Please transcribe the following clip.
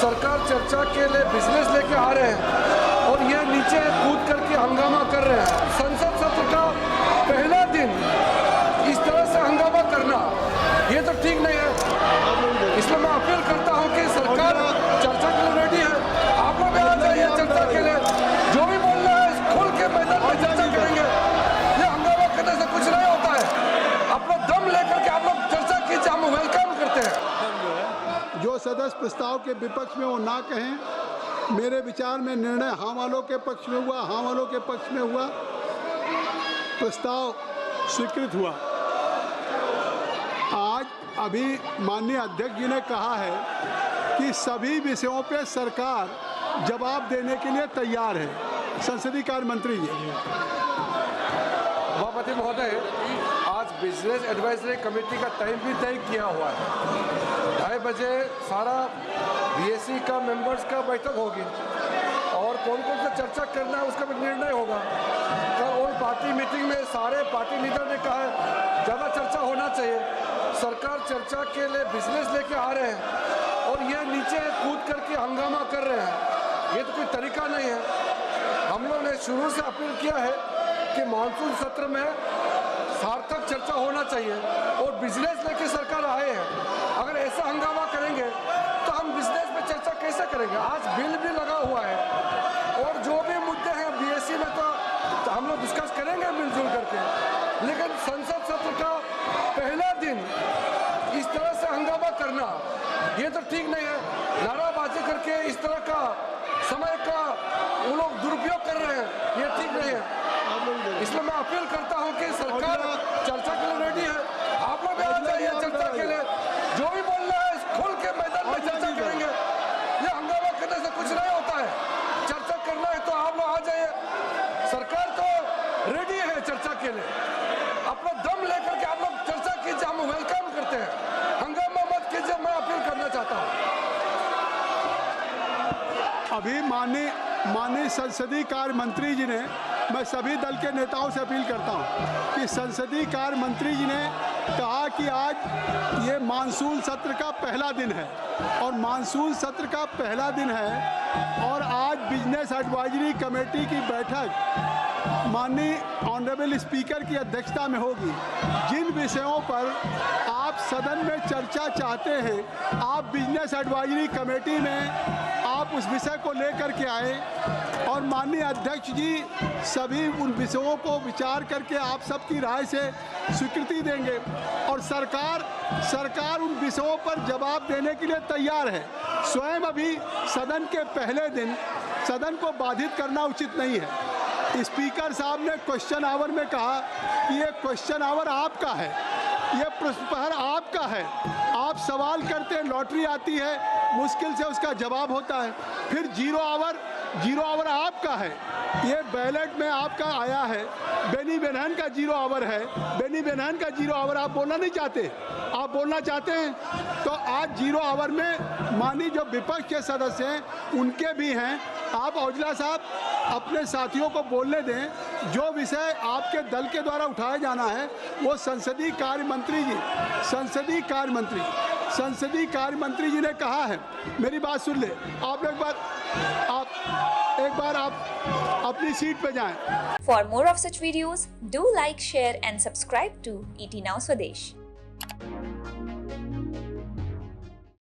सरकार चर्चा के लिए बिजनेस लेके आ रहे हैं और ये नीचे कूद करके हंगामा कर रहे हैं। संसद सत्र का पहला दिन इस तरह से हंगामा करना ये तो ठीक नहीं है। इसलिए मैं अपील करता हूं कि सरकार चर्चा के लिए रेडी है। आप लोग आ जाइए चर्चा के लिए, जो भी बोलना है खोल के मैदान में चर्चा करेंगे। ये हंगामा करने से कुछ नहीं होता है। आप लोग दम लेकर के आप लोग चर्चा कीजिए, हम वेलकम करते हैं। जो सदस्य प्रस्ताव के विपक्ष में वो ना कहें। मेरे विचार में निर्णय हाँ वालों के पक्ष में हुआ, हाँ वालों के पक्ष में हुआ, प्रस्ताव स्वीकृत हुआ। आज अभी माननीय अध्यक्ष जी ने कहा है कि सभी विषयों पे सरकार जवाब देने के लिए तैयार है। संसदीय कार्य मंत्री जी। सभापति महोदय, आज बिजनेस एडवाइजरी कमेटी का टाइम भी तय किया हुआ है। 2:30 बजे सारा बीएससी का मेंबर्स का बैठक होगी और कौन कौन सा चर्चा करना है उसका भी निर्णय होगा। कल ऑल पार्टी मीटिंग में सारे पार्टी लीडर ने कहा है ज़्यादा चर्चा होना चाहिए। सरकार चर्चा के लिए बिजनेस लेके आ रहे हैं और ये नीचे कूद करके हंगामा कर रहे हैं। ये तो कोई तरीका नहीं है। हम लोग ने शुरू से अपील किया है कि मानसून सत्र में सार्थक चर्चा होना चाहिए और बिजनेस लेके सरकार आए हैं। अगर ऐसा हंगामा करेंगे तो हम बिजनेस पे चर्चा कैसे करेंगे। आज बिल भी लगा हुआ है और जो भी मुद्दे हैं बीएससी में तो हम लोग डिस्कस करेंगे मिलजुल करके, लेकिन संसद सत्र का पहला दिन इस तरह से हंगामा करना ये तो ठीक नहीं है। नाराबाजी करके इस तरह का समय का वो लोग दुरुपयोग कर रहे हैं, ये ठीक नहीं है। इसलिए मैं अपील करता हूं कि सरकार चर्चा के लिए रेडी है। आप लोग आ जाइए चर्चा के लिए, जो भी बोलना है खोल के मैदान में चर्चा करेंगे। ये हंगामा करने से कुछ नहीं होता है। चर्चा करना है तो आप लोग आ जाइए। सरकार तो रेडी है चर्चा के लिए। आप लोग दम लेकर के आप लोग चर्चा कीजिए, हम वेलकम करते हैं। हंगामा मत कीजिए, मैं अपील करना चाहता हूँ। अभी माननीय संसदीय कार्य मंत्री जी ने, मैं सभी दल के नेताओं से अपील करता हूं कि संसदीय कार्य मंत्री जी ने कहा कि आज ये मानसून सत्र का पहला दिन है और मानसून सत्र का पहला दिन है और आज बिजनेस एडवाइजरी कमेटी की बैठक माननीय ऑनरेबल स्पीकर की अध्यक्षता में होगी। जिन विषयों पर आप सदन में चर्चा चाहते हैं, आप बिजनेस एडवाइजरी कमेटी में आप उस विषय को लेकर के आए और माननीय अध्यक्ष जी सभी उन विषयों को विचार करके आप सबकी राय से स्वीकृति देंगे और सरकार उन विषयों पर जवाब देने के लिए तैयार है। स्वयं अभी सदन के पहले दिन सदन को बाधित करना उचित नहीं है। स्पीकर साहब ने क्वेश्चन आवर में कहा कि ये क्वेश्चन आवर आपका है, ये प्रश्न प्रहर आपका है। आप सवाल करते हैं, लॉटरी आती है, मुश्किल से उसका जवाब होता है। फिर जीरो आवर आपका है, ये बैलेट में आपका आया है। बेनी बेनहन का जीरो आवर है, बेनी बेनहन का जीरो आवर आप बोलना नहीं चाहते। आप बोलना चाहते हैं तो आज जीरो आवर में माननीय जो विपक्ष के सदस्य हैं उनके भी हैं। आप औजला साहब अपने साथियों को बोलने दें। जो विषय आपके दल के द्वारा उठाया जाना है वो संसदीय कार्य मंत्री जी ने कहा है। मेरी बात सुन ले। आप एक बार आप अपनी सीट पे जाएं। For more of such videos, do like, share and subscribe to ET Now Swadesh.